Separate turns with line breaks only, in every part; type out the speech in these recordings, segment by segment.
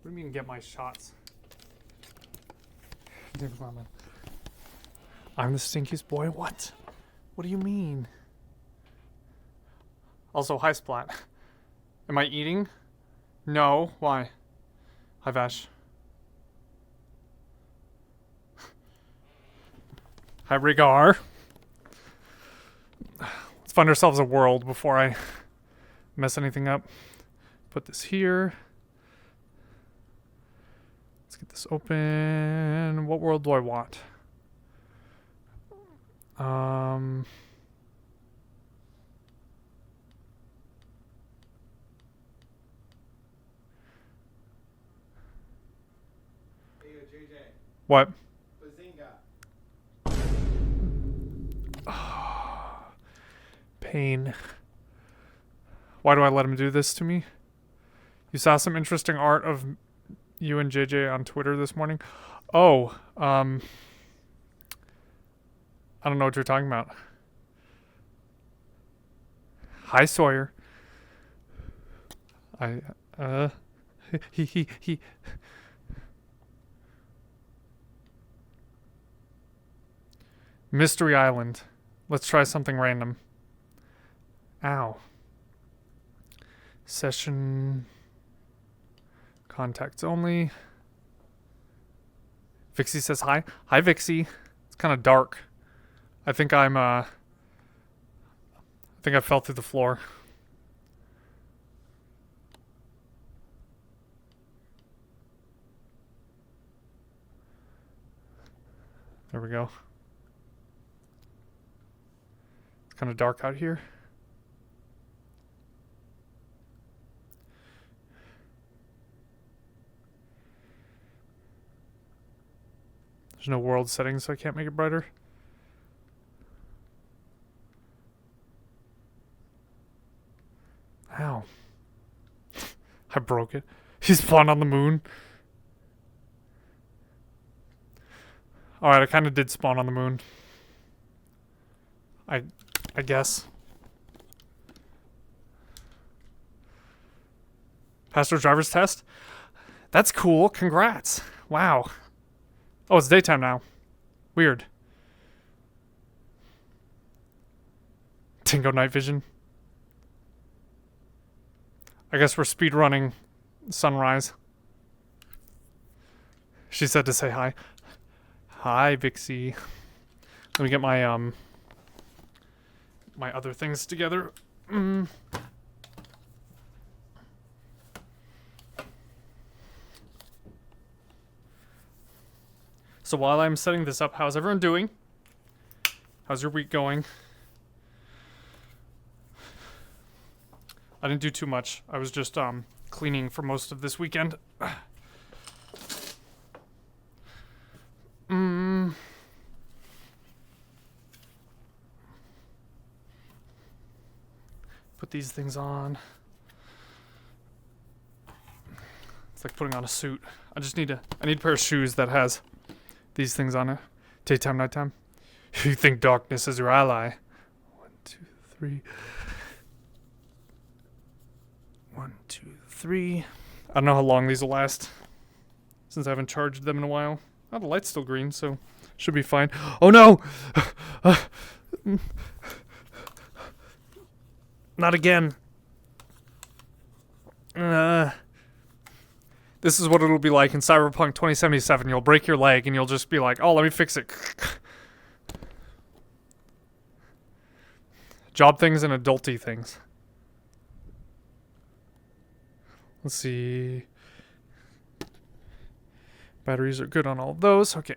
What do you mean get my shots? David Lemon. I'm the stinkiest boy? What? What do you mean? Also, hi Splat. Am I eating? No. Why? Hi Vash. Hi Rigar. Let's find ourselves a world before I mess anything up. Put this here. Let's get this open. What world do I want?
Hey, JJ.
What? Pain. Why do I let him do this to me? You saw some interesting art of you and JJ on Twitter this morning. Oh, I don't know what you're talking about. Hi Sawyer. He. Mystery Island. Let's try something random. Ow. Session. Contacts only. Vixie says hi. Hi Vixie. It's kind of dark. I think I fell through the floor. There we go. It's kind of dark out here. There's no world settings, so I can't make it brighter. Ow. I broke it. He spawned on the moon. Alright, I kind of did spawn on the moon. I guess. Passed our driver's test? That's cool. Congrats. Wow. Oh, it's daytime now. Weird. DinGo night vision. I guess we're speedrunning sunrise. She said to say hi. Hi, Vixie. Let me get my my other things together. So while I'm setting this up, how's everyone doing? How's your week going? I didn't do too much. I was just cleaning for most of this weekend. Put these things on. It's like putting on a suit. I need a pair of shoes that has these things on it. Daytime, nighttime. You think darkness is your ally. 1, 2, 3. 1, 2, 3. I don't know how long these will last, since I haven't charged them in a while. Oh, the light's still green, so should be fine. Oh no! Not again. This is what it'll be like in Cyberpunk 2077. You'll break your leg and you'll just be like, oh, let me fix it. Job things and adulty things. Let's see. Batteries are good on all of those. Okay.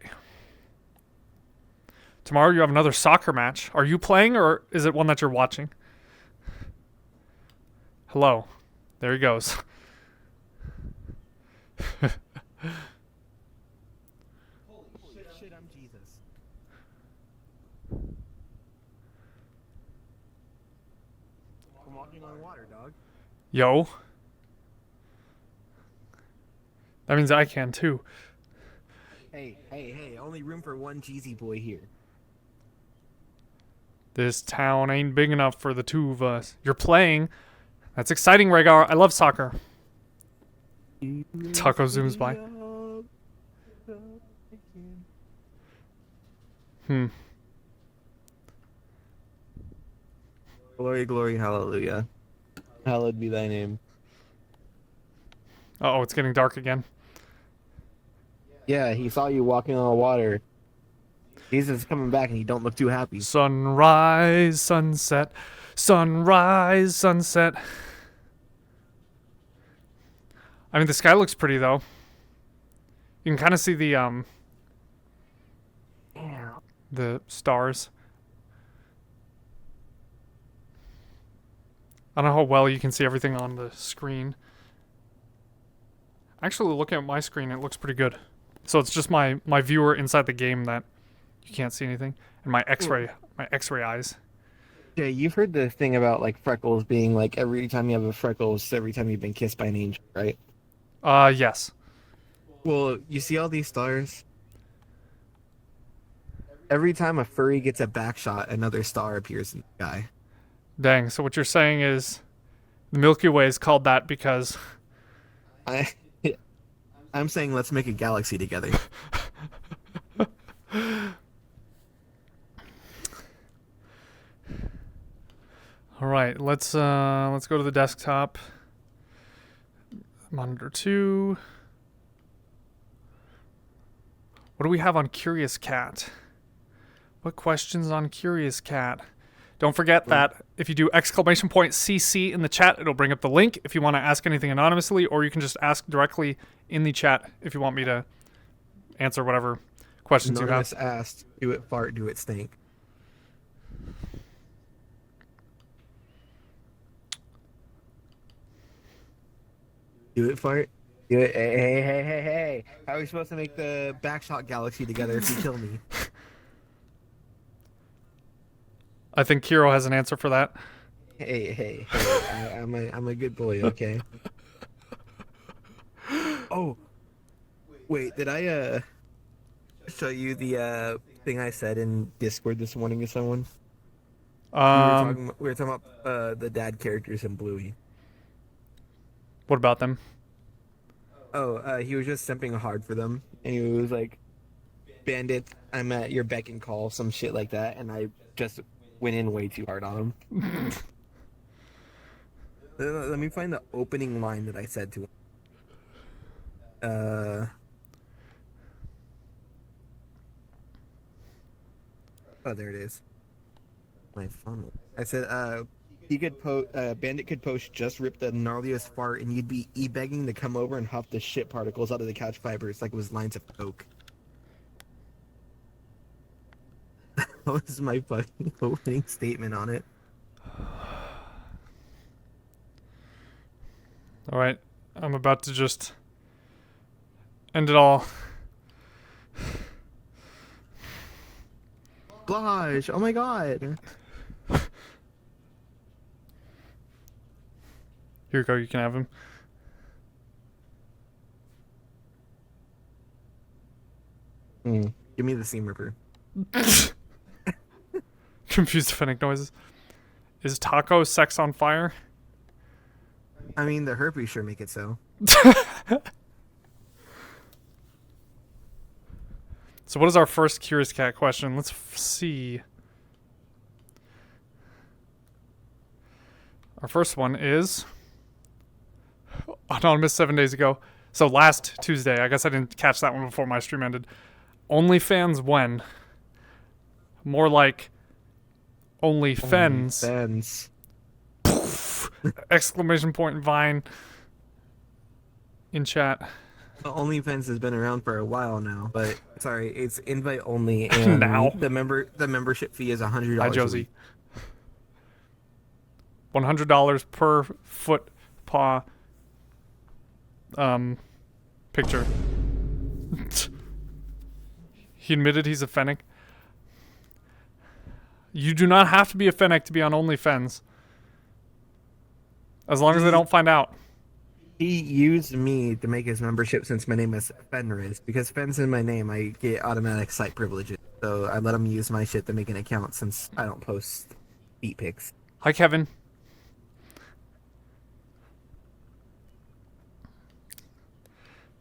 Tomorrow you have another soccer match. Are you playing or is it one that you're watching? Hello. There he goes.
Holy shit, I'm Jesus. I'm walking on water, dog.
Yo. That means I can too.
Hey, only room for one cheesy boy here.
This town ain't big enough for the two of us. You're playing. That's exciting, Rhaegar. I love soccer. Taco zooms by. Hmm.
Glory, glory, hallelujah. Hallowed be thy name.
Uh-oh, it's getting dark again.
Yeah, he saw you walking on the water. Jesus is coming back and you don't look too happy.
Sunrise, sunset, sunrise, sunset. I mean, the sky looks pretty, though. You can kind of see the stars. I don't know how well you can see everything on the screen. Actually, looking at my screen, it looks pretty good. So it's just my viewer inside the game that you can't see anything, and my X-ray eyes.
Yeah, you've heard the thing about like freckles being like every time you have a freckle, it's every time you've been kissed by an angel, right?
Yes.
Well, you see all these stars? Every time a furry gets a back shot, another star appears in the sky.
Dang. So what you're saying is the Milky Way is called that because
I'm saying let's make a galaxy together.
All right, let's go to the desktop. Monitor 2. What do we have on Curious Cat? What questions on Curious Cat? Don't forget that if you do !CC in the chat, it'll bring up the link if you want to ask anything anonymously, or you can just ask directly in the chat if you want me to answer whatever questions
Anonymous
you have.
asked, do it fart, do it stink. Do it fart? Do it. Hey. How are we supposed to make the backshot galaxy together if you kill me?
I think Kiro has an answer for that.
Hey. I'm a good boy, okay? Oh. Wait, did I show you the thing I said in Discord this morning to someone? We were talking about the dad characters in Bluey.
What about them?
Oh, he was just simping hard for them, and he was like, "Bandit, I'm at your beck and call," some shit like that, and I just went in way too hard on him. Let me find the opening line that I said to him. Oh, there it is. My phone. I said, he could Bandit could post just rip the gnarliest fart, and you'd be begging to come over and huff the shit particles out of the couch fibers like it was lines of coke. That was my fucking opening statement on it.
All right, I'm about to just end it all.
Gosh, oh my god.
Here you go, you can have him.
Give me the seam ripper.
Confused phonetic noises. Is taco sex on fire?
I mean, the herpes sure make it so.
So what is our first Curious Cat question? Let's see. Our first one is anonymous 7 days ago. So last Tuesday. I guess I didn't catch that one before my stream ended. OnlyFans when? More like OnlyFans.
OnlyFans.
Exclamation point Vine in chat.
OnlyFans has been around for a while now, but sorry, it's invite only, and
Now.
the membership fee is $100.
Hi, Josie. $100 per foot paw picture. He admitted he's a fennec. You do not have to be a fennec to be on OnlyFans. As long as they don't find out.
He used me to make his membership since my name is Fenris. Because Fen's in my name, I get automatic site privileges. So I let him use my shit to make an account since I don't post feet pics.
Hi, Kevin.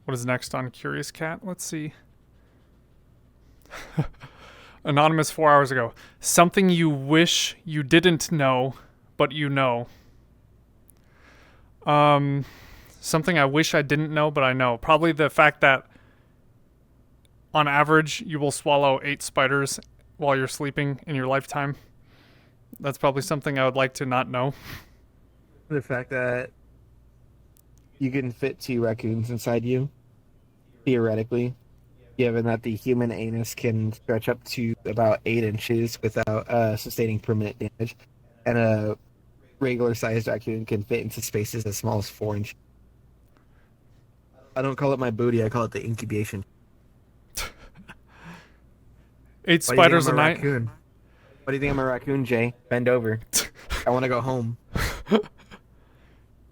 What is next on Curious Cat? Let's see. Anonymous 4 hours ago. Something you wish you didn't know, but you know. Something I wish I didn't know, but I know. Probably the fact that on average you will swallow 8 spiders while you're sleeping in your lifetime. That's probably something I would like to not know.
The fact that you can fit 2 raccoons inside you, theoretically, given that the human anus can stretch up to about 8 inches without sustaining permanent damage, and a regular-sized raccoon can fit into spaces as small as 4 inches. I don't call it my booty, I call it the incubation.
8 spiders a night.
Raccoon? What do you think I'm a raccoon, Jay? Bend over. I want to go home.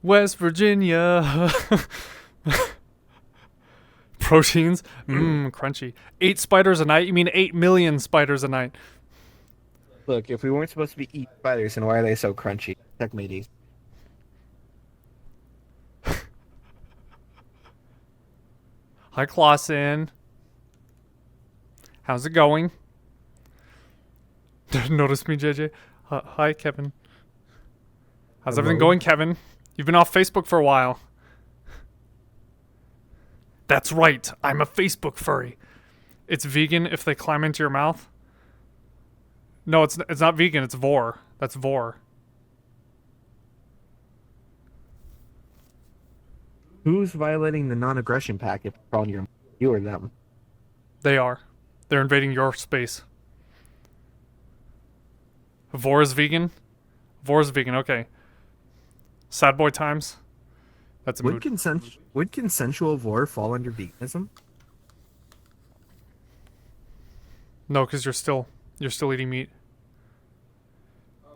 West Virginia. Proteins. Crunchy. 8 spiders a night? You mean 8 million spiders a night?
Look, if we weren't supposed to be eating spiders, then why are they so crunchy? Check mateys.
Hi, Clausen. How's it going? Notice me, JJ. Hi, Kevin. How's
Hello.
everything going, Kevin? You've been off Facebook for a while. That's right. I'm a Facebook furry. It's vegan if they climb into your mouth. No, it's not vegan. It's vor. That's vor.
Who's violating the non-aggression pact if it's on you or them?
They are. They're invading your space. Vor is vegan? Vor is vegan, okay. Sad boy times? That's a mood.
Would consensual vor fall under veganism?
No, because you're still eating meat.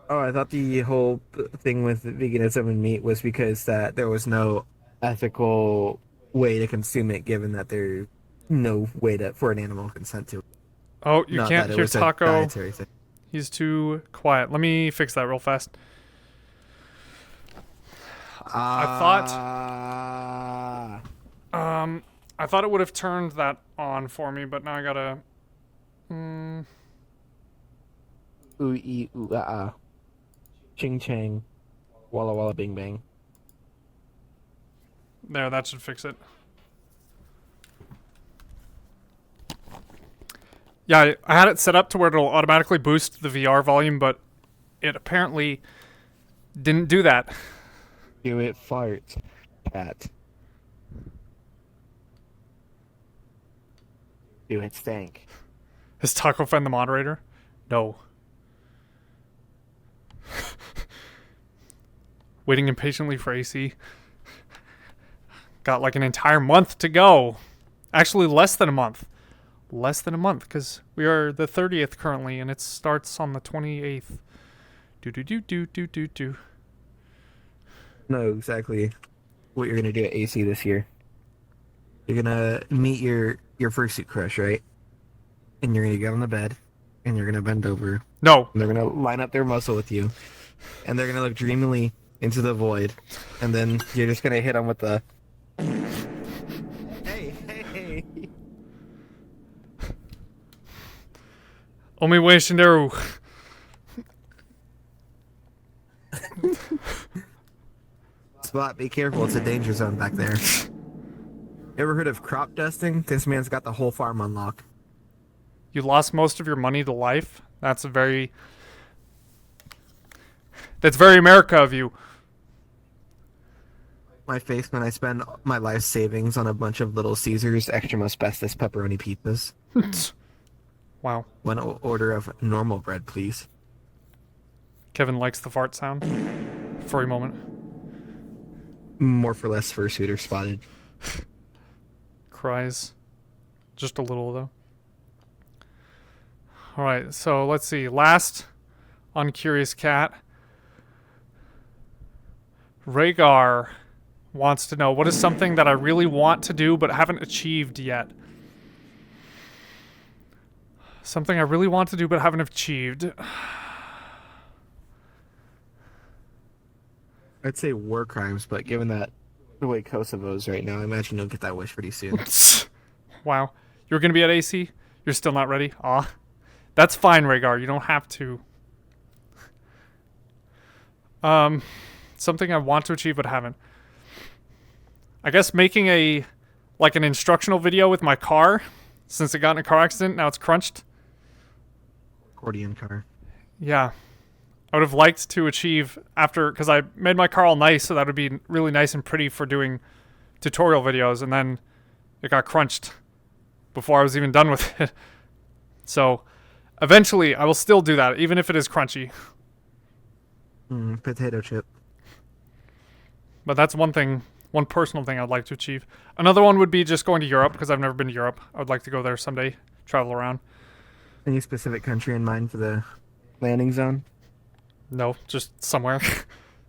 Oh, I thought the whole thing with veganism and meat was because that there was no ethical way to consume it, given that there's no way for an animal to consent to it.
Oh, you
Not
can't
that it
hear
was a
Taco.
dietary thing.
He's too quiet. Let me fix that real fast. I thought it would have turned that on for me, but now I gotta.
Ooh ee ooh ah ah. Ching chang. Walla walla bing bang.
There, that should fix it. Yeah, I had it set up to where it'll automatically boost the VR volume, but it apparently didn't do that.
Do it fart, cat. Do it stank.
Is Taco Fan the moderator? No. Waiting impatiently for AC. Got like an entire month to go. Actually, less than a month. Less than a month, because we are the 30th currently, and it starts on the 28th. Do.
Know exactly what you're gonna do at AC this year. You're gonna meet your fursuit crush, right? And you're gonna get on the bed, and you're gonna bend over.
No.
And they're gonna line up their muscle with you, and they're gonna look dreamily into the void, and then you're just gonna hit them with the. Hey.
Omi wa shinderu.
Spot, be careful, it's a danger zone back there. Ever heard of crop dusting? This man's got the whole farm on lock.
You lost most of your money to life? That's very America of you.
My face when I spend my life savings on a bunch of Little Caesars extra asbestos pepperoni pizzas.
Wow.
One order of normal bread, please.
Kevin likes the fart sound for a moment.
More for less fursuiter spotted.
Cries. Just a little, though. Alright, so let's see. Last on Curious Cat. Rhaegar wants to know, what is something that I really want to do but haven't achieved yet? Something I really want to do but haven't achieved.
I'd say war crimes, but given that the way Kosovo's right now. I imagine you'll get that wish pretty soon.
Wow. You're going to be at AC? You're still not ready? Aw. That's fine, Rhaegar. You don't have to. Something I want to achieve but haven't. I guess making an instructional video with my car, since it got in a car accident, now it's crunched.
Accordion car.
Yeah. I would have liked to achieve because I made my car all nice, so that would be really nice and pretty for doing tutorial videos, and then it got crunched before I was even done with it. So eventually I will still do that, even if it is crunchy.
Potato chip.
But that's one personal thing I'd like to achieve. Another one would be just going to Europe, because I've never been to Europe. I would like to go there someday, travel around.
Any specific country in mind for the landing zone?
No, just somewhere.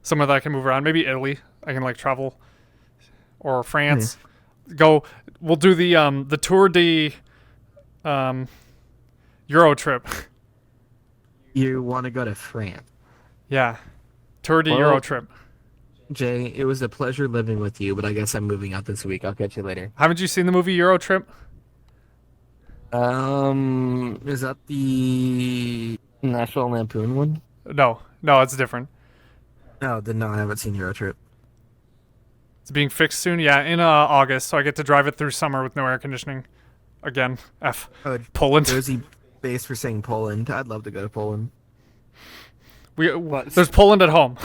Somewhere that I can move around. Maybe Italy. I can travel. Or France. Go. We'll do the Tour de Euro trip.
You want to go to France?
Yeah. Tour de Euro trip.
Jay, it was a pleasure living with you, but I guess I'm moving out this week. I'll catch you later.
Haven't you seen the movie Euro Trip?
Is that the National Lampoon one?
No, it's different.
No, I haven't seen Euro Trip.
It's being fixed soon. Yeah, in August, so I get to drive it through summer with no air conditioning. Again, Poland.
Jersey base for saying Poland. I'd love to go to Poland.
There's Poland at home.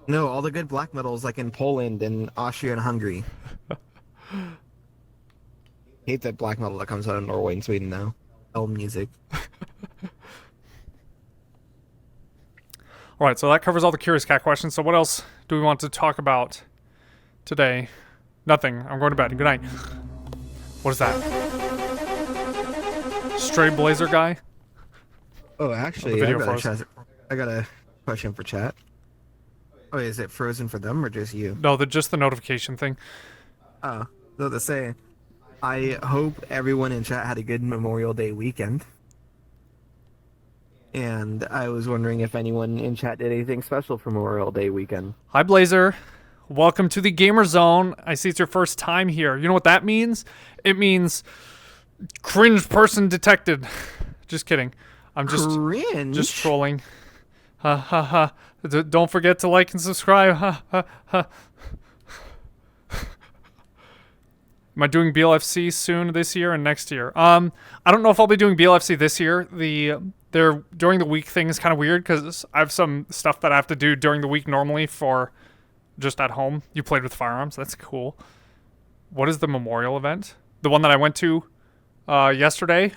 No, all the good black metals in Poland and Austria and Hungary. Hate that black metal that comes out of Norway and Sweden now. Elm music.
All right, so that covers all the Curious Cat questions. So what else do we want to talk about today? Nothing. I'm going to bed. Good night. What is that? Stray Blazer guy?
Oh, actually, I got a question for chat. Oh, is it frozen for them or just you?
No, just the notification thing.
Oh, so to say, I hope everyone in chat had a good Memorial Day weekend. And I was wondering if anyone in chat did anything special for Memorial Day weekend.
Hi, Blazer. Welcome to the Gamer Zone. I see it's your first time here. You know what that means? It means cringe person detected. Just kidding. I'm just trolling. Ha ha ha. Don't forget to like and subscribe. Ha ha ha. Am I doing BLFC soon this year and next year? I don't know if I'll be doing BLFC this year. Their during the week thing is kind of weird because I have some stuff that I have to do during the week normally for just at home. You played with firearms. That's cool. What is the memorial event? The one that I went to yesterday.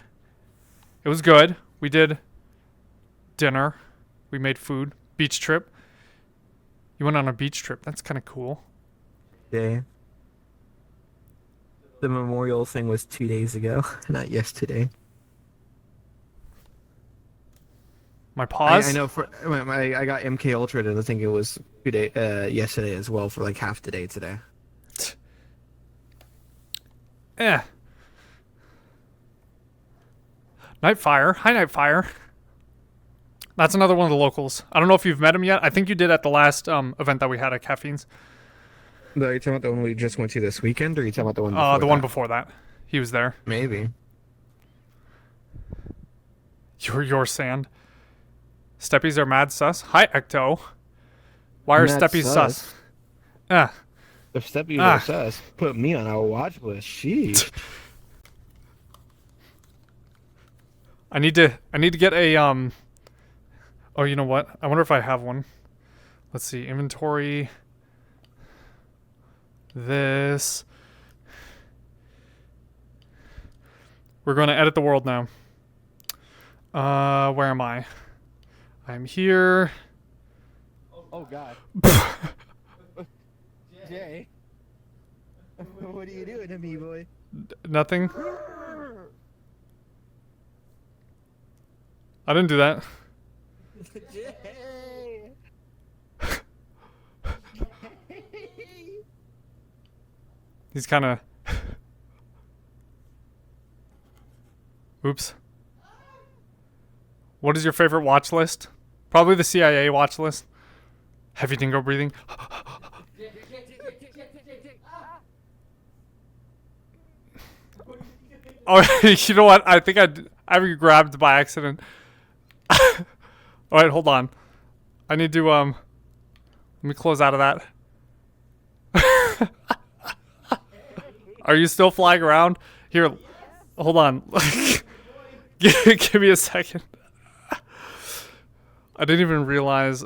It was good. We did dinner. We made food. Beach trip. You went on a beach trip. That's kind of cool.
Yeah. The memorial thing was 2 days ago, not yesterday.
My pause?
I know I got MK Ultra and I think it was yesterday as well for half the day today.
Nightfire. Hi, Nightfire. That's another one of the locals. I don't know if you've met him yet. I think you did at the last event that we had at Caffeine's.
Are you talking about the one we just went to this weekend, or are you talking about the one before
the one before that? He was there.
Maybe.
Your sand. Steppies are mad sus. Hi, Ecto. Why are Steppies sus?
If Steppies are sus, put me on a watch list. Sheesh.
I need to get a Oh, you know what? I wonder if I have one. Let's see. Inventory. This. We're going to edit the world now. Where am I? I'm here.
Oh God. Jay. What are you doing to me, boy?
Nothing. I didn't do that.
Jay.
He's kind of... Oops. What is your favorite watch list? Probably the CIA watch list. Heavy dingo breathing. Oh, you know what? I think I grabbed by accident. All right, hold on. I need to let me close out of that. Are you still flying around? Here, hold on. Give me a second. I didn't even realize.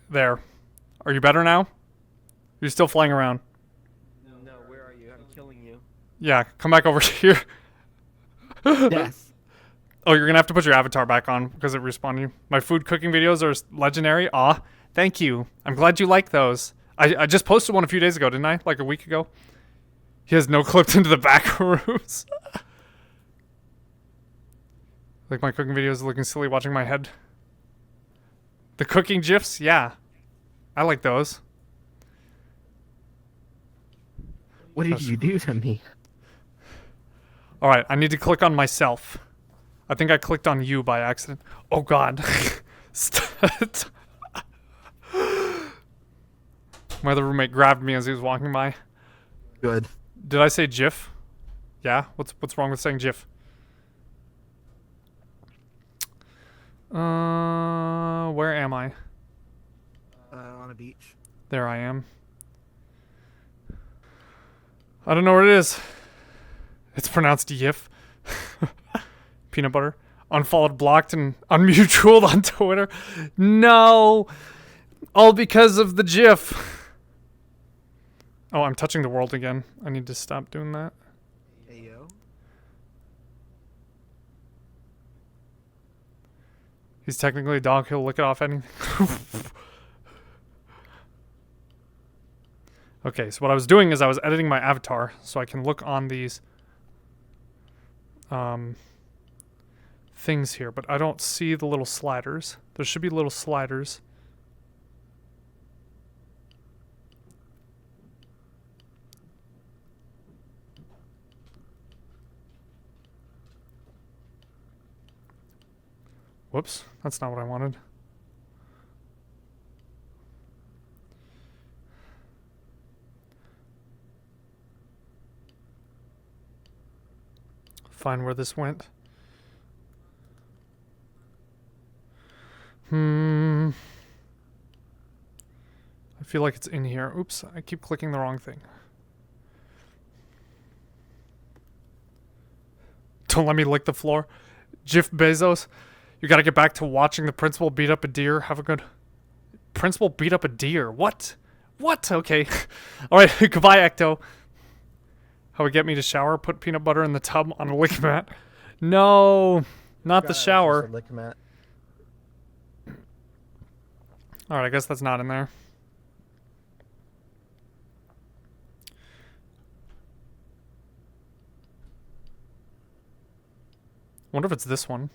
There. Are you better now? You're still flying around.
No, where are you? I'm killing you.
Yeah, come back over here.
Yes.
Oh, you're gonna have to put your avatar back on because it respawned you. My food cooking videos are legendary. Aw, thank you. I'm glad you like those. I just posted one a few days ago, didn't I? Like a week ago. He has no clipped into the back rooms. Like my cooking videos looking silly watching my head. The cooking gifs? Yeah. I like those.
What did you do to me?
Alright, I need to click on myself. I think I clicked on you by accident. Oh god. My other roommate grabbed me as he was walking by.
Good.
Did I say GIF? Yeah? What's wrong with saying GIF? Where am I?
On a beach.
There I am. I don't know where it is. It's pronounced YIF. Peanut butter. Unfollowed, blocked, and unmutualed on Twitter. No! All because of the GIF. Oh, I'm touching the world again. I need to stop doing that.
Hey, yo.
He's technically a dog. He'll lick it off anything. Okay, so what I was doing is I was editing my avatar so I can look on these things here, but I don't see the little sliders. There should be little sliders. Whoops, that's not what I wanted. Find where this went. I feel like it's in here. Oops, I keep clicking the wrong thing. Don't let me lick the floor. Jeff Bezos, you gotta get back to watching the principal beat up a deer. Have a good... Principal beat up a deer? What? What? Okay. Alright, goodbye, Ecto. How would get me to shower? Put peanut butter in the tub on a lick mat. No, not the shower.
Lick mat.
Alright, I guess that's not in there. Wonder if it's this one.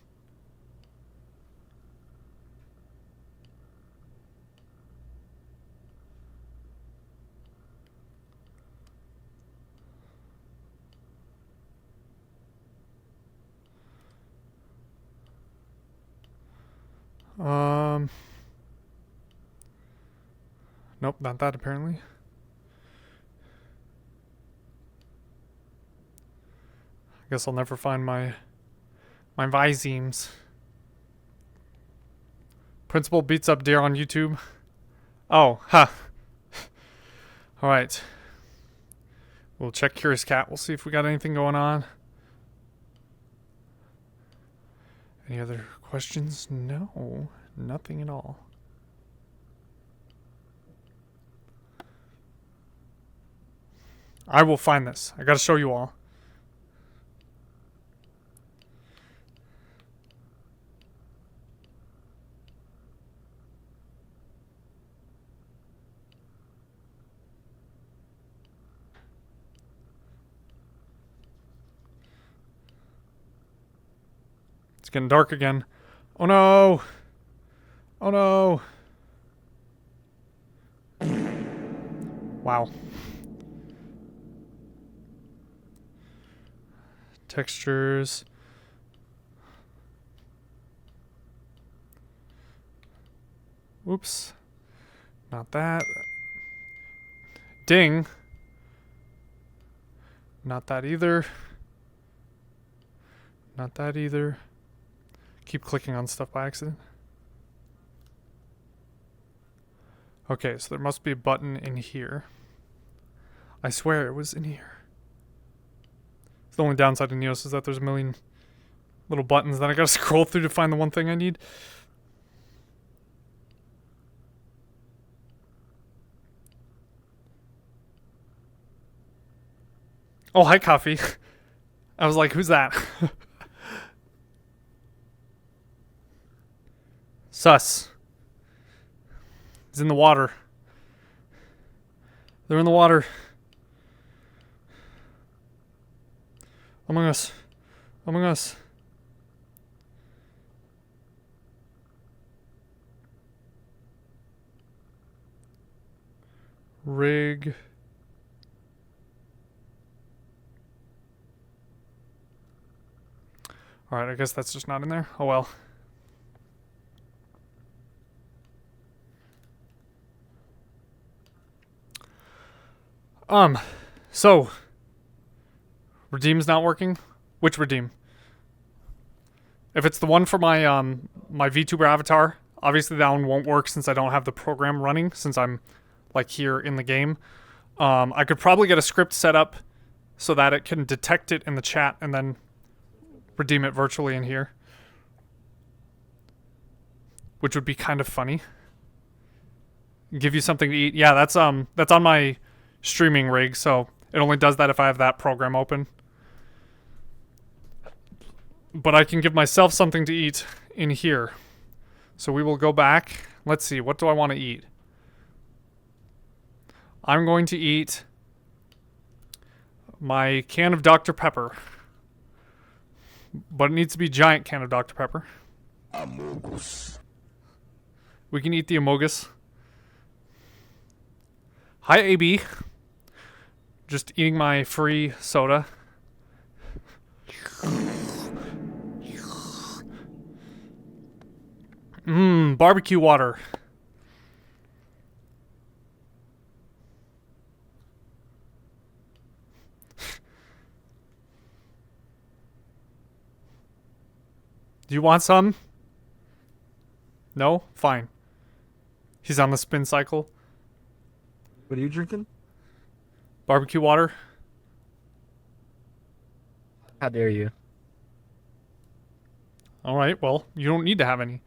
Nope, not that apparently. I guess I'll never find my Visemes. Principal beats up deer on YouTube. Oh, huh. Alright. We'll check Curious Cat. We'll see if we got anything going on. Any other questions? No, nothing at all. I will find this. I gotta show you all. It's getting dark again. Oh no! Oh no! Wow. Textures. Oops. Not that. Ding. Not that either. Not that either. Keep clicking on stuff by accident. Okay, so there must be a button in here. I swear it was in here. The only downside to Neos is that there's a million little buttons that I gotta scroll through to find the one thing I need. Oh, hi, Coffee. I was like, who's that? Sus. He's in the water. They're in the water. Among Us. Among Us. Rig. Alright, I guess that's just not in there. Oh well. So Redeem's not working? Which Redeem? If it's the one for my my VTuber avatar, obviously that one won't work since I don't have the program running, since I'm like here in the game. I could probably get a script set up so that it can detect it in the chat and then redeem it virtually in here. Which would be kind of funny. Give you something to eat. Yeah, that's on my streaming rig, so it only does that if I have that program open. But I can give myself something to eat in here. So we will go back. Let's see, what do I want to eat? I'm going to eat my can of Dr. Pepper. But it needs to be a giant can of Dr. Pepper. Amogus. We can eat the Amogus. Hi, AB. Just eating my free soda. Barbecue water. Do you want some? No? Fine. He's on the spin cycle.
What are you drinking?
Barbecue water.
How dare you?
Alright, well, you don't need to have any.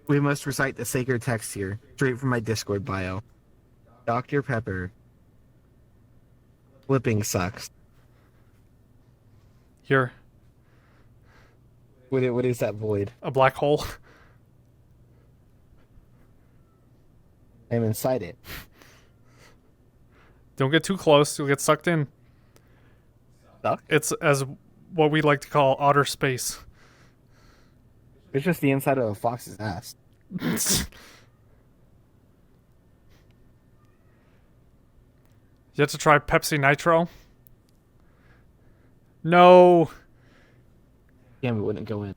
We must recite the sacred text here, straight from my Discord bio. Dr. Pepper. Flipping sucks.
Here.
What is that void?
A black hole.
I'm inside it.
Don't get too close, you'll get sucked in.
Suck?
It's as what we like to call outer space.
It's just the inside of a fox's ass.
You have to try Pepsi Nitro? No.
Damn, it wouldn't go in.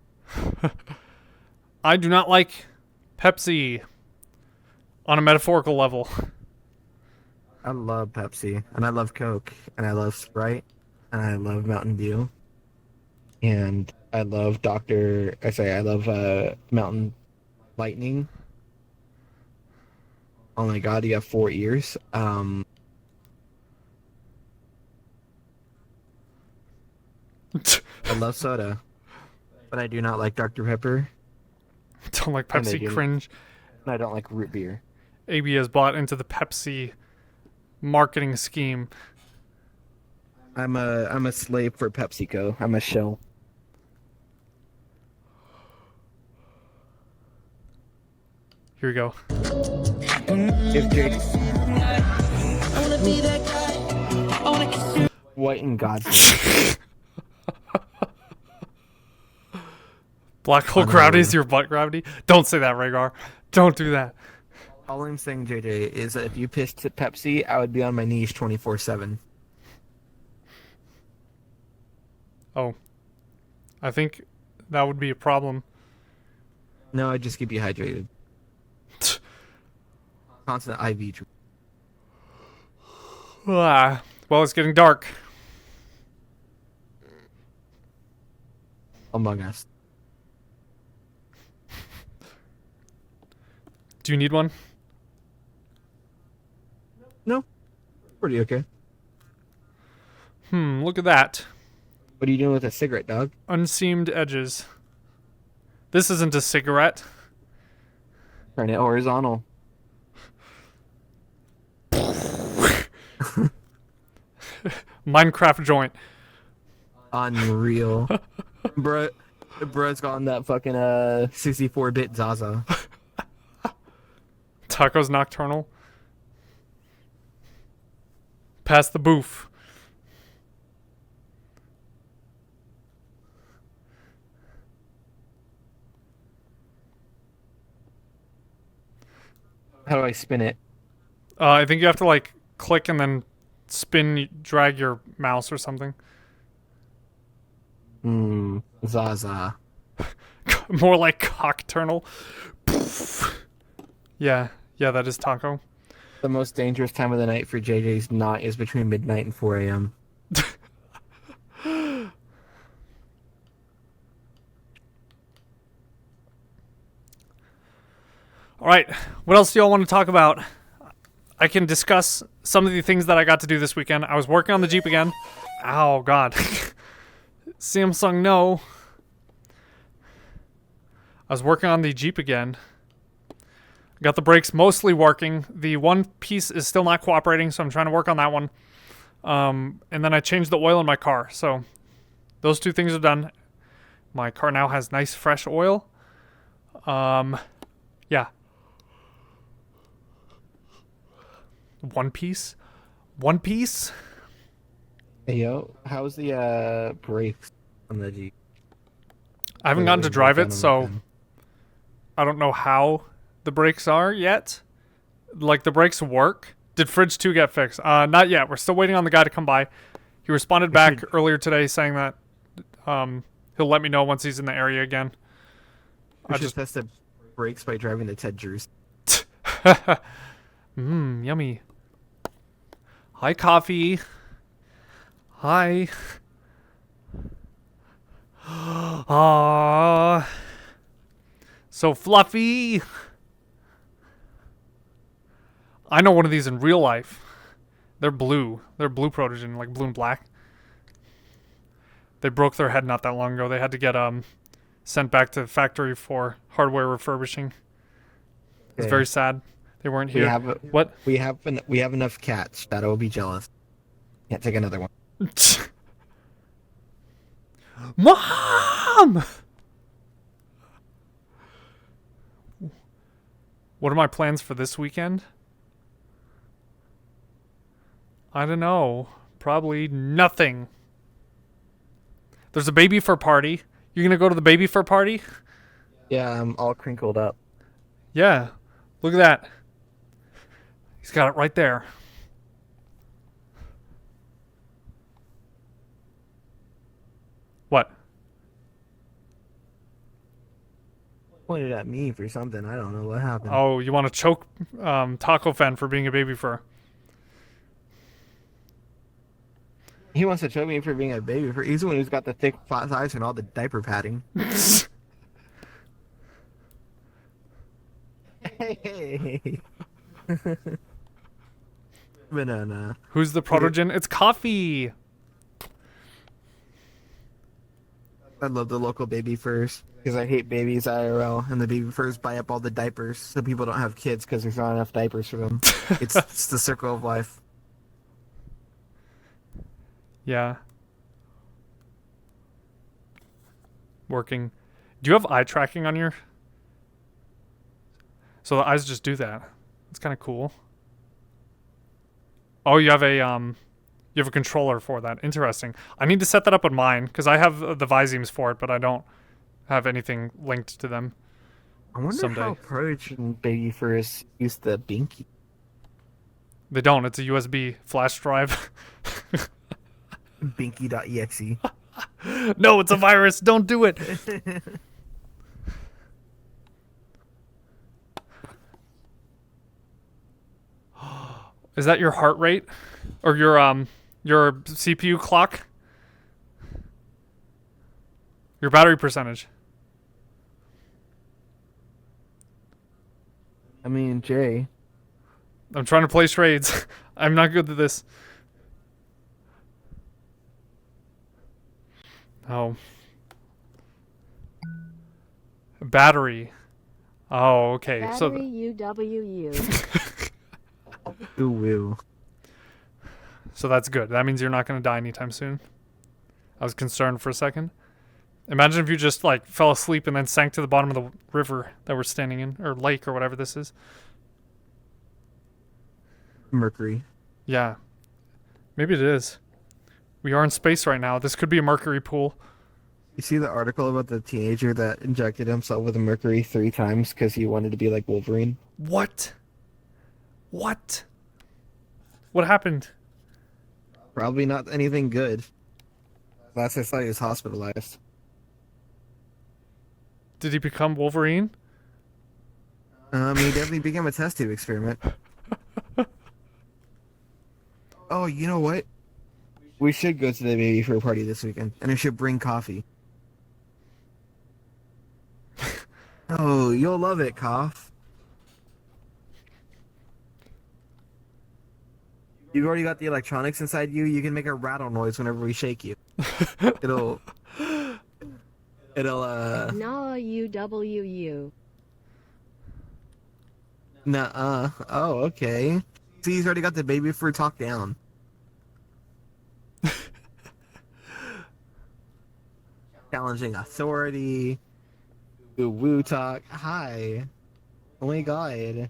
I do not like Pepsi on a metaphorical level.
I love Pepsi, and I love Coke, and I love Sprite, and I love Mountain Dew, and I love Mountain Lightning. Oh my god, you have 4 ears.
I
love soda, but I do not like Dr. Pepper.
Don't like
And I
Pepsi,
do.
cringe.
And I don't like root beer.
AB has bought into the Pepsi marketing scheme.
I'm a slave for PepsiCo. I'm a shill.
Here we go.
If Jake... What in God's name?
Black hole gravity is your butt gravity? Don't say that, Rhaegar. Don't do that.
All I'm saying, JJ, is that if you pissed at Pepsi, I would be on my knees 24/7.
Oh. I think that would be a problem.
No, I'd just keep you hydrated. Constant IV.
Well, it's getting dark.
Among Us.
Do you need one?
No, pretty okay.
Look at that.
What are you doing with a cigarette, dog?
Unseamed edges. This isn't a cigarette.
Turn it horizontal.
Minecraft joint.
Unreal. Bruh's got that fucking 64-bit Zaza.
Tacos Nocturnal. Pass the boof.
How do I spin it?
I think you have to like click and then spin, drag your mouse or something.
Zaza.
More like Cockturnal. Yeah, that is taco.
The most dangerous time of the night for JJ's knot is between midnight and 4 a.m.
All right, what else do y'all want to talk about? I can discuss some of the things that I got to do this weekend. I was working on the Jeep again. Oh, God. Samsung, no. I was working on the Jeep again. Got the brakes mostly working. The one piece is still not cooperating, so I'm trying to work on that one. And then I changed the oil in my car. So those two things are done. My car now has nice, fresh oil. Yeah. One piece?
Hey, yo, how's the brakes on the Jeep?
I haven't gotten to drive it, so I don't know how the brakes are yet. Like, the brakes work. Did Fridge 2 get fixed? Not yet. We're still waiting on the guy to come by. He responded back earlier today saying that he'll let me know once he's in the area again.
I just test the brakes by driving the Ted Drews.
Yummy. Hi, coffee. Hi. Aww. So fluffy. I know one of these in real life. They're blue. They're blue protogen, like blue and black. They broke their head not that long ago. They had to get sent back to the factory for hardware refurbishing. It's very sad. They weren't here. What?
We have enough cats. Shadow will be jealous. Can't take another one.
Mom! What are my plans for this weekend? I don't know. Probably nothing. There's a baby fur party. You gonna go to the baby fur party?
Yeah, I'm all crinkled up.
Yeah. Look at that. He's got it right there. What?
Pointed at me for something. I don't know what happened.
Oh, you want to choke Taco Fan for being a baby fur?
He wants to choke me for being a baby. He's the one who's got the thick flat thighs and all the diaper padding. Hey. Banana.
Who's the protogen? It's coffee.
I love the local baby furs because I hate babies IRL, and the baby furs buy up all the diapers so people don't have kids because there's not enough diapers for them. It's the circle of life.
Yeah. Working. Do you have eye tracking on your... So the eyes just do that. It's kind of cool. Oh, you have a controller for that. Interesting. I need to set that up on mine because I have the Visemes for it, but I don't have anything linked to them.
I wonder how protogen baby furs use the binky.
They don't. It's a USB flash drive.
Binky.exe.
No, it's a virus. Don't do it. Is that your heart rate? Or your CPU clock? Your battery percentage?
I mean, Jay.
I'm trying to place trades. I'm not good at this. Oh. Battery. Oh, okay.
Battery UWU.
Ooh, woo.
So that's good. That means you're not going to die anytime soon. I was concerned for a second. Imagine if you just like fell asleep and then sank to the bottom of the river that we're standing in, or lake, or whatever this is.
Mercury.
Yeah. Maybe it is. We are in space right now. This could be a mercury pool.
You see the article about the teenager that injected himself with a mercury 3 times because he wanted to be like Wolverine?
What? What? What happened?
Probably not anything good. Last I saw, he was hospitalized.
Did he become Wolverine?
He definitely became a test tube experiment. Oh, you know what? We should go to the baby for a party this weekend, and I should bring coffee. Oh, you'll love it, Cough. You've already got the electronics inside you. You can make a rattle noise whenever we shake you. It'll,
Nah, UWU.
Nuh-uh. Oh, okay. See, he's already got the baby fruit talk down. Challenging authority. Ooh, woo talk. Hi. Oh my god.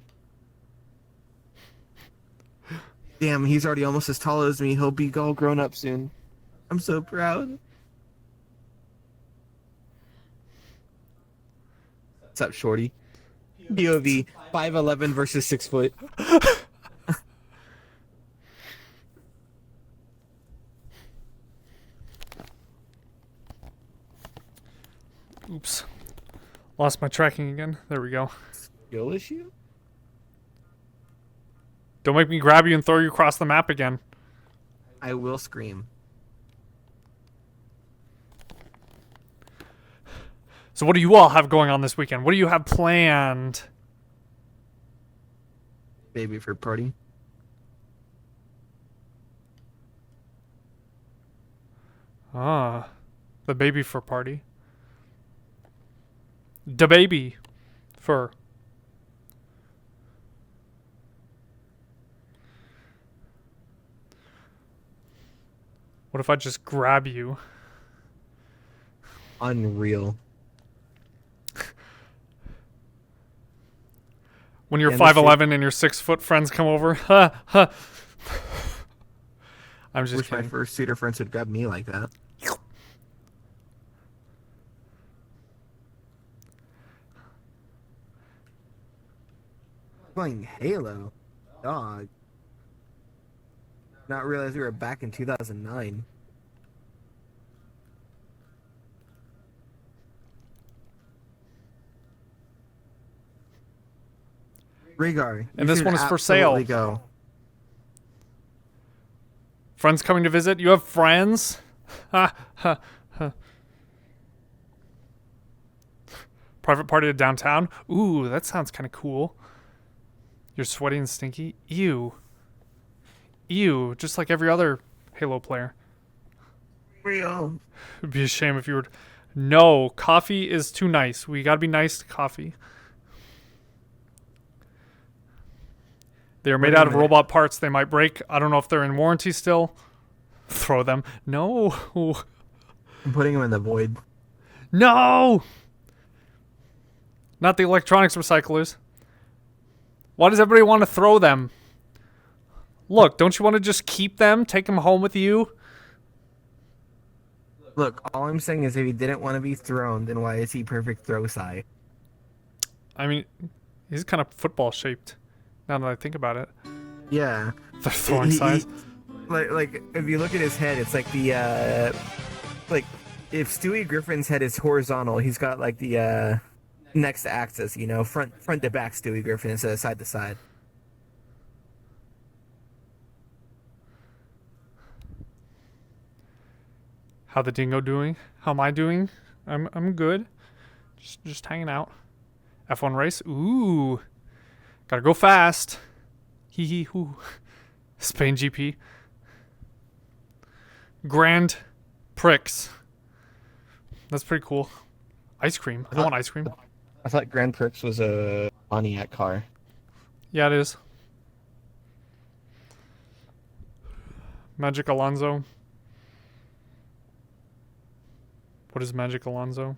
Damn, he's already almost as tall as me. He'll be all grown up soon. I'm so proud. What's up, shorty? POV 5'11" versus 6 foot.
Oops. Lost my tracking again. There we go.
Skill issue?
Don't make me grab you and throw you across the map again.
I will scream.
So what do you all have going on this weekend? What do you have planned?
Baby for party.
Ah. The baby fur party. The baby fur. What if I just grab you?
Unreal.
When your
Yeah, that's
5'11" and your 6 foot friends come over? Ha ha. I'm just
Wish my
kidding.
first suitor friends would grab me like that. Playing Halo? Dog. Not realize we were back in 2009. Rhaegar,
And
you
this
should
one is for sale.
absolutely Go.
Friends coming to visit? You have friends? Ha ha ha. Private party at downtown? Ooh, that sounds kind of cool. You're sweaty and stinky? Ew. Ew, just like every other Halo player.
Real.
It'd be a shame if you were... No, coffee is too nice. We gotta be nice to coffee. They're made
Wait a
out of
minute.
robot parts. They might break. I don't know if they're in warranty still. Throw them. No.
I'm putting him in the void.
No! Not the electronics recyclers. Why does everybody want to throw them? Look, don't you want to just keep them? Take them home with you?
Look, all I'm saying is if he didn't want to be thrown, then why is he perfect throw side?
I mean, he's kind of football shaped. Now that I think about it.
Yeah.
The throwing size.
Like if you look at his head, it's like the like if Stewie Griffin's head is horizontal, he's got like the next axis, you know, front to back Stewie Griffin instead of side to side.
How the dingo doing? How am I doing? I'm good. Just hanging out. F1 race. Ooh. Gotta go fast. Hee hee hoo. Spain GP. Grand Prix. That's pretty cool. Ice cream. I want ice cream.
I thought Grand Prix was a Pontiac car.
Yeah, it is. Magic Alonso. What is Magic Alonso?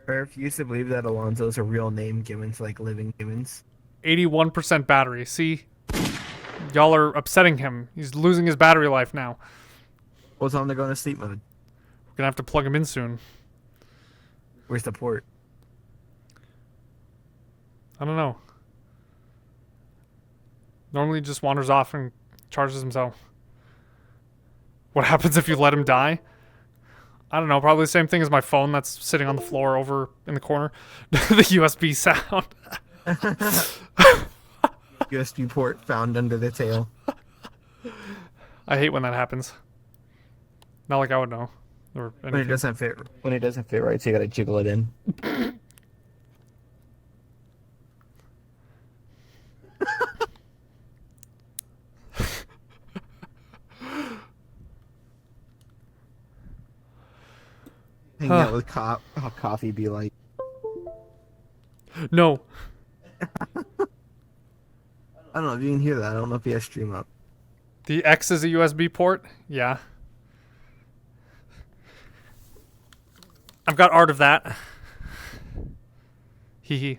I refuse to believe that Alonso's a real name given to like living humans.
81% battery. See? Y'all are upsetting him. He's losing his battery life now.
Well, tell him to go into sleep mode.
We're gonna have to plug him in soon.
Where's the port?
I don't know. Normally he just wanders off and charges himself. What happens if you let him die? I don't know. Probably the same thing as my phone that's sitting on the floor over in the corner. The USB sound.
USB port found under the tail.
I hate when that happens. Not like I would know. Or
When it
anything.
doesn't fit. When it doesn't fit right, so you gotta jiggle it in. Hang out with how coffee be like.
No.
I don't know if you can hear that. I don't know if he has stream up.
The X is a USB port? Yeah. I've got art of that. Hee hee.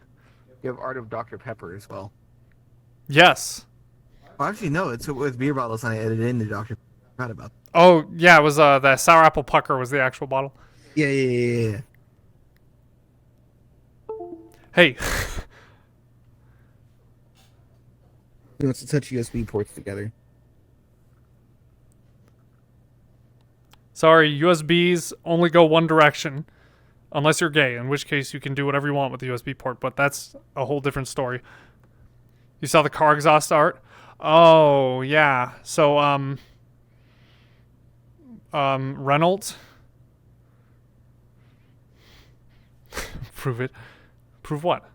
You have Art of Dr. Pepper as well.
Yes.
Well, actually, no. It's with beer bottles, and I edited into Dr. Pepper. I forgot about that.
Oh, yeah, it was the sour apple pucker was the actual bottle.
Yeah.
Hey.
He wants to touch USB ports together.
Sorry, USBs only go one direction. Unless you're gay, in which case you can do whatever you want with the USB port, but that's a whole different story. You saw the car exhaust art? Oh, yeah. So, Reynolds? Prove it. Prove what?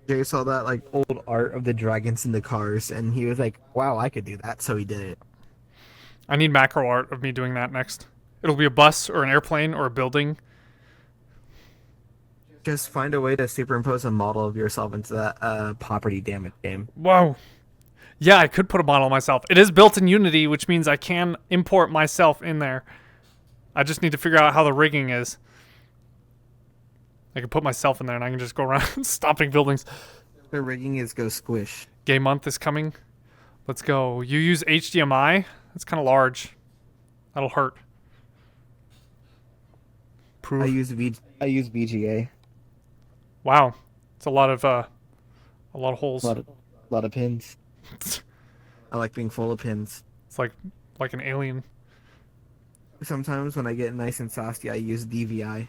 Jay saw that like old art of the dragons in the cars, and he was like, "Wow, I could do that," so he did it.
I need macro art of me doing that next. It'll be a bus or an airplane or a building.
Just find a way to superimpose a model of yourself into that property damage game.
Whoa. Yeah, I could put a model of myself. It is built in Unity, which means I can import myself in there. I just need to figure out how the rigging is. I can put myself in there and I can just go around stomping buildings.
The rigging is go squish.
Gay month is coming. Let's go. You use HDMI? That's kind of large. That'll hurt. Proof.
I use VGA.
Wow. It's a lot of holes.
A lot of pins. I like being full of pins.
It's like an alien.
Sometimes when I get nice and saucy, I use DVI.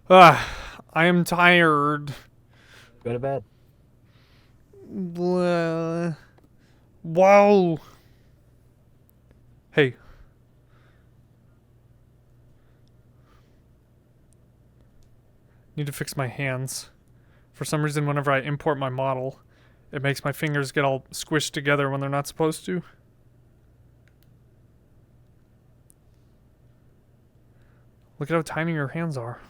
I am tired.
Go to bed.
Blah. Wow. Hey. Need to fix my hands. For some reason, whenever I import my model, it makes my fingers get all squished together when they're not supposed to. Look at how tiny your hands are.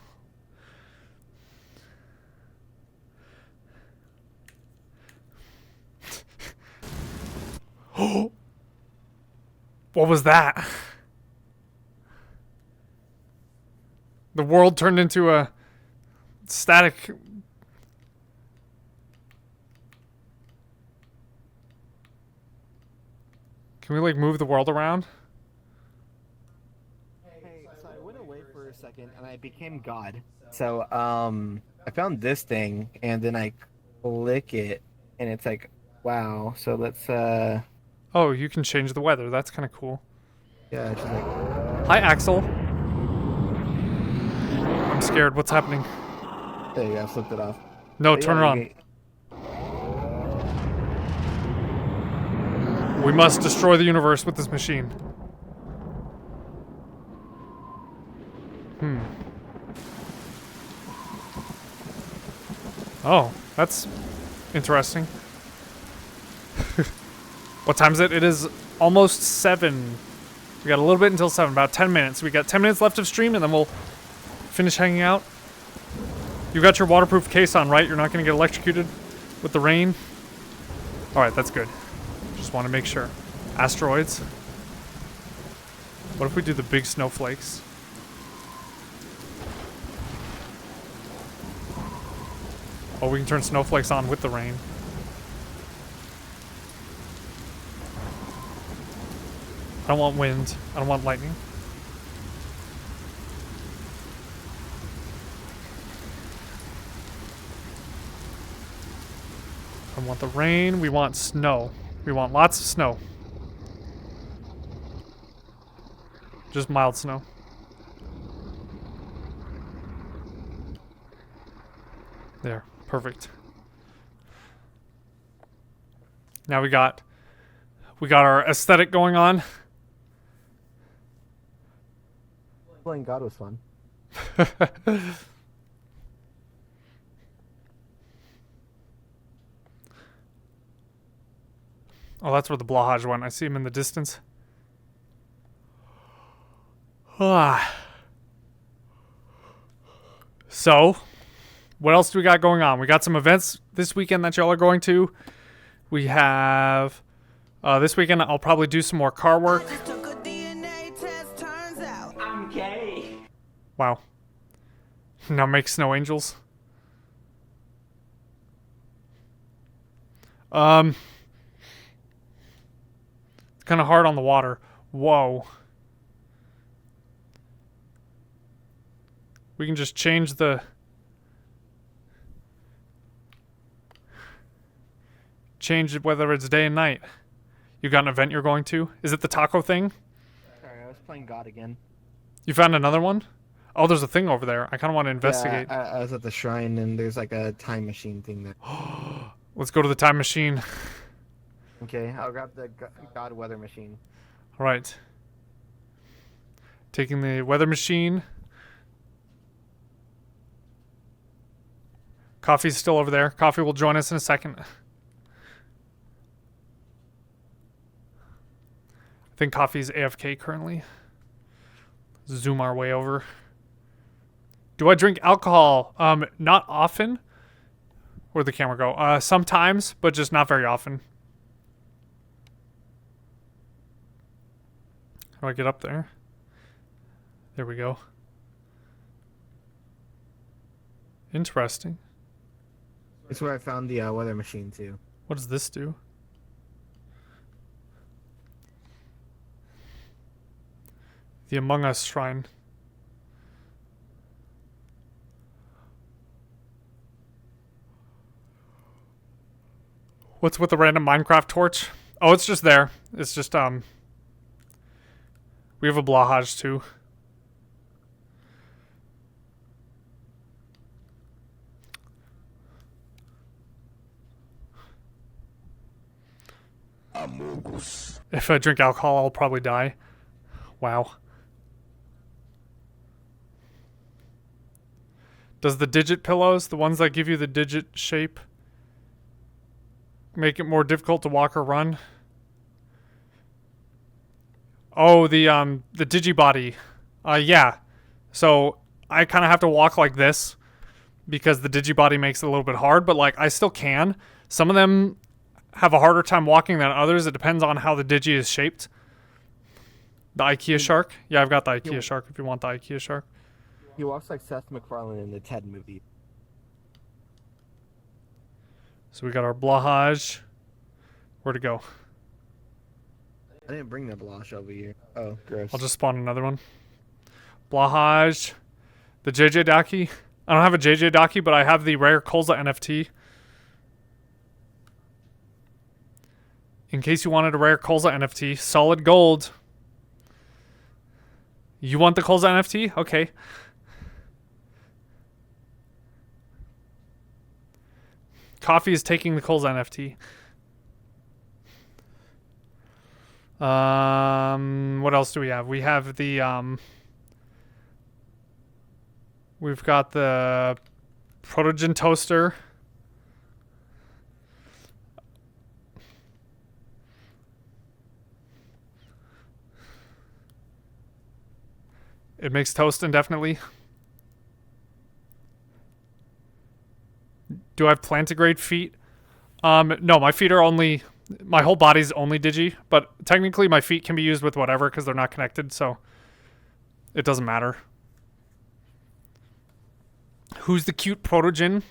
What was that? The world turned into a static. Can we like move the world around?
Hey, so I went away for a second and I became God. So I found this thing and then I click it and it's like, wow. So let's
Oh, you can change the weather. That's kind of cool.
yeah, it's just like
Hi, Axel. I'm scared. What's happening?
There you go. I flipped it off.
No,
But
turn
yeah,
it on. We must destroy the universe with this machine. Oh, that's interesting. What time is it? It is almost 7. We got a little bit until 7, about 10 minutes. We got 10 minutes left of stream and then we'll finish hanging out. You got your waterproof case on, right? You're not going to get electrocuted with the rain? Alright, that's good. Just want to make sure. Asteroids. What if we do the big snowflakes? Oh, we can turn snowflakes on with the rain. I don't want wind. I don't want lightning. I want the rain. We want snow. We want lots of snow. Just mild snow. There. Perfect. Now we got our aesthetic going on.
Playing God was fun.
Oh, that's where the Blahaj went. I see him in the distance. Ah. So, what else do we got going on? We got some events this weekend that y'all are going to. We have this weekend I'll probably do some more car work.
I just took a DNA test, turns out I'm gay.
Wow. Now make snow angels. It's kind of hard on the water. Whoa. We can just change the... Change whether it's day and night. You got an event you're going to? Is it the taco thing?
Sorry, I was playing God again.
You found another one? Oh, there's a thing over there. I kind of want to investigate.
Yeah, I was at the shrine and there's like a time machine thing there.
Let's go to the time machine.
Okay, I'll grab the God weather machine.
All right. Taking the weather machine. Coffee's still over there. Coffee will join us in a second. I think Coffee's AFK currently. Zoom our way over. Do I drink alcohol? Not often. Where'd the camera go? Sometimes, but just not very often. How do I get up there? There we go. Interesting.
It's where I found the weather machine too.
What does this do? The Among Us shrine. What's with the random Minecraft torch? Oh, it's just there. It's just, we have a Blahaj too. If I drink alcohol, I'll probably die. Wow. Does the digit pillows, the ones that give you the digit shape, make it more difficult to walk or run? Oh, the digibody. Yeah. So I kind of have to walk like this because the digibody makes it a little bit hard, but like I still can. Some of them have a harder time walking than others. It depends on how the digi is shaped. The IKEA shark? Yeah, I've got the IKEA shark if you want the IKEA shark.
He walks like Seth MacFarlane in the Ted movie.
So we got our Blahaj. Where'd it go?
I didn't bring the Blanche over here. Oh, gross.
I'll just spawn another one. Blahaj. The JJ Daki. I don't have a JJ Daki, but I have the rare Colza NFT. In case you wanted a rare Colza NFT. Solid gold. You want the Colza NFT? Okay. Coffee is taking Nicole's NFT. What else do we have? We have the we've got the Protogen toaster. It makes toast indefinitely. Do I have plantigrade feet? No, my feet are only... My whole body's only digi, but technically my feet can be used with whatever because they're not connected, so it doesn't matter. Who's the cute Protogen?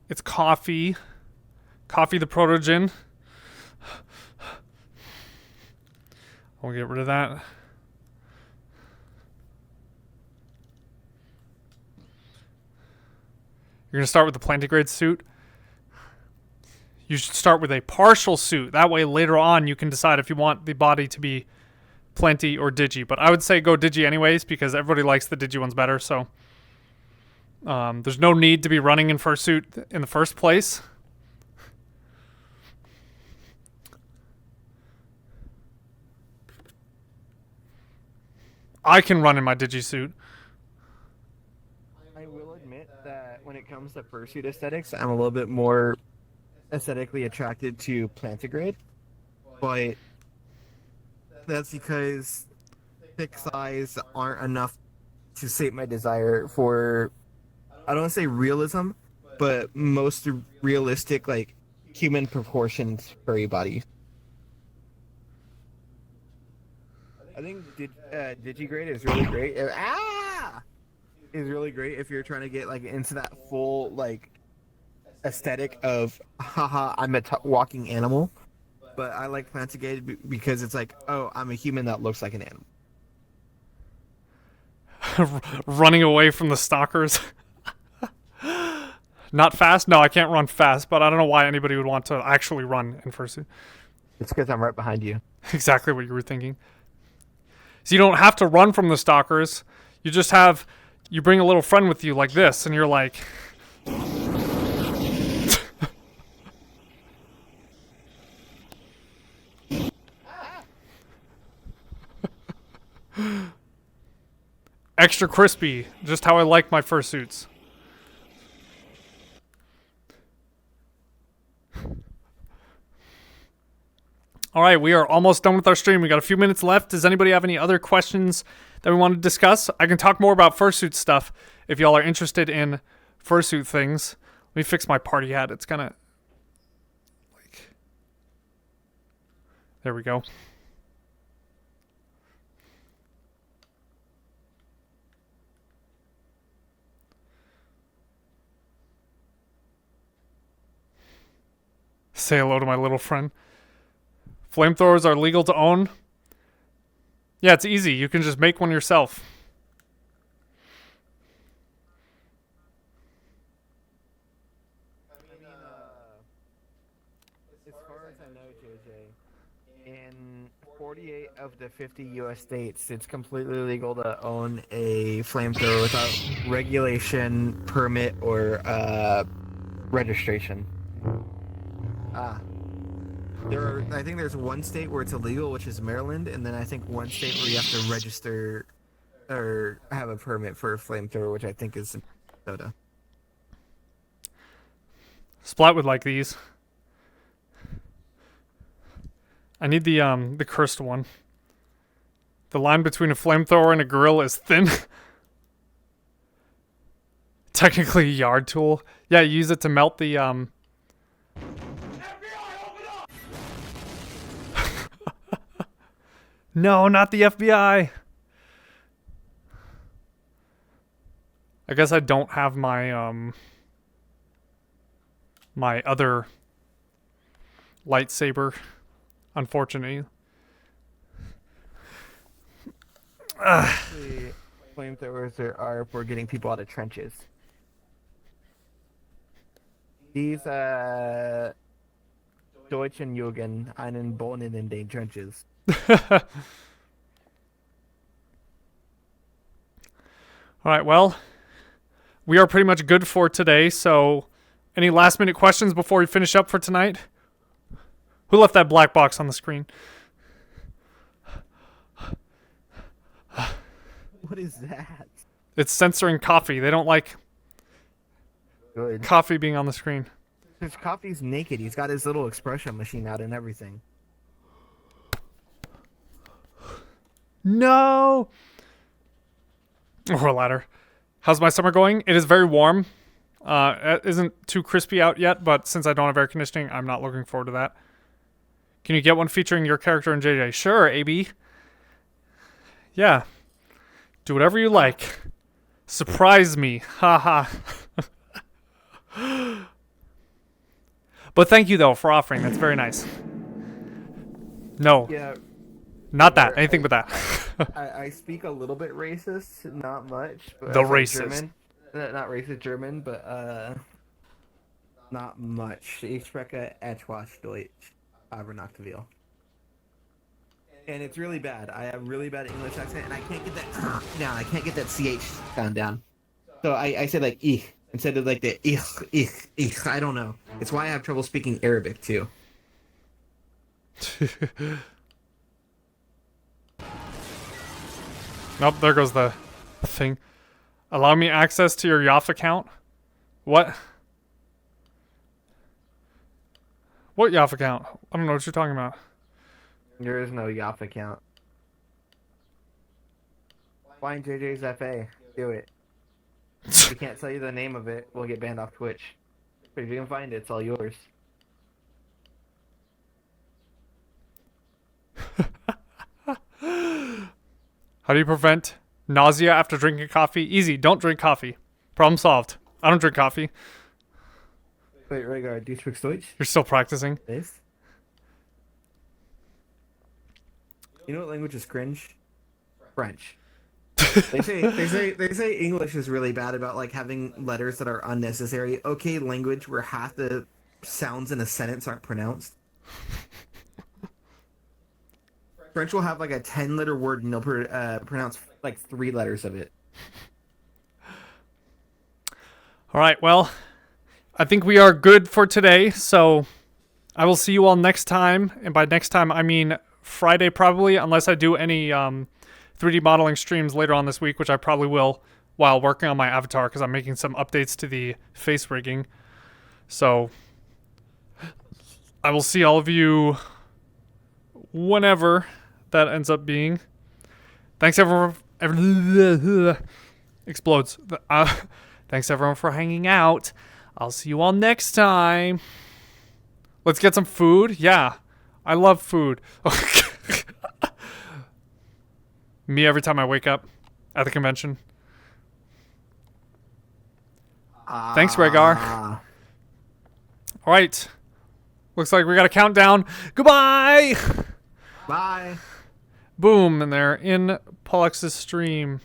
It's Coffee. Coffee the Protogen. I'll get rid of that. You're going to start with the plantigrade suit. You should start with a partial suit. That way later on you can decide if you want the body to be plenty or digi. But I would say go digi anyways because everybody likes the digi ones better. So there's no need to be running in fursuit in the first place. I can run in my digi suit.
I will admit that when it comes to fursuit aesthetics, I'm a little bit more aesthetically attracted to plantigrade, but that's because thick thighs aren't enough to sate my desire for, I don't want to say realism, but most realistic, like, human proportioned furry body. I think Digigrade is really great. Is really great if you're trying to get like into that full like aesthetic of haha, I'm a walking animal. But I like Plantigrade because it's like, oh, I'm a human that looks like an animal.
Running away from the stalkers. Not fast? No, I can't run fast, but I don't know why anybody would want to actually run in fursuit.
It's because I'm right behind you.
Exactly what you were thinking. So you don't have to run from the stalkers. You just have, you bring a little friend with you like this, and you're like... Extra crispy, just how I like my fursuits. All right, we are almost done with our stream. We got a few minutes left. Does anybody have any other questions that we want to discuss? I can talk more about fursuit stuff if y'all are interested in fursuit things. Let me fix my party hat. It's kind of like... There we go. Say hello to my little friend. Flamethrowers are legal to own. Yeah, it's easy. You can just make one yourself.
I mean, as far as I know, JJ, in 48 of the 50 U.S. states, it's completely legal to own a flamethrower without regulation, permit, or registration. I think there's one state where it's illegal, which is Maryland, and then I think one state where you have to register or have a permit for a flamethrower, which I think is Minnesota.
Splat would like these. I need the cursed one. The line between a flamethrower and a grill is thin. Technically a yard tool. Yeah, you use it to melt the No, not the FBI. I guess I don't have my my other lightsaber, unfortunately.
Flamethrowers are for getting people out of trenches. These Deutschen Jugend einen Bohnen in den Trenches.
All right, well, we are pretty much good for today, so Any last minute questions before we finish up for tonight? Who left that black box on the screen?
What is that?
It's censoring coffee. They don't like
Good.
coffee being on the screen.
His coffee's naked. He's got his little expression machine out and everything.
No! Or a ladder. How's my summer going? It is very warm. It isn't too crispy out yet, but since I don't have air conditioning, I'm not looking forward to that. Can you get one featuring your character in JJ? Sure, AB. Yeah. Do whatever you like. Surprise me. Haha. But thank you, though, for offering. That's very nice. No.
Yeah,
Not that. Anything but that.
I speak a little bit racist, not much. But
The
I speak
racist.
German. Not racist German, but not much. Ich spreche etwas Deutsch, aber not viel. And it's really bad. I have really bad English accent, and I can't get that down. I can't get that ch sound down. So I say like ich instead of like the ich. I don't know. It's why I have trouble speaking Arabic too.
Nope, there goes the thing. Allow me access to your Yaf account? What? What Yaf account? I don't know what you're talking about.
There is no Yaf account. Find JJ's FA. Do it. We can't tell you the name of it. We'll get banned off Twitch. But if you can find it, it's all yours.
How do you prevent nausea after drinking coffee? Easy, don't drink coffee. Problem solved. I don't drink coffee.
Wait, Rhaegar, do you speak Deutsch?
You're still practicing.
This? You know what language is cringe? French. They say English is really bad about like having letters that are unnecessary. Okay, language where half the sounds in a sentence aren't pronounced. French will have like a 10-letter word and they'll pronounce like 3 letters of it.
All right, well, I think we are good for today. So I will see you all next time. And by next time, I mean Friday probably, unless I do any 3D modeling streams later on this week, which I probably will while working on my avatar because I'm making some updates to the face rigging. So I will see all of you whenever that ends up being. Thanks everyone. Explodes. Thanks everyone for hanging out. I'll see you all next time. Let's get some food. Yeah, I love food. Me every time I wake up at the convention. Thanks, Rhaegar. All right. Looks like we got a countdown. Goodbye.
Bye.
Boom, and they're in Pollux's stream.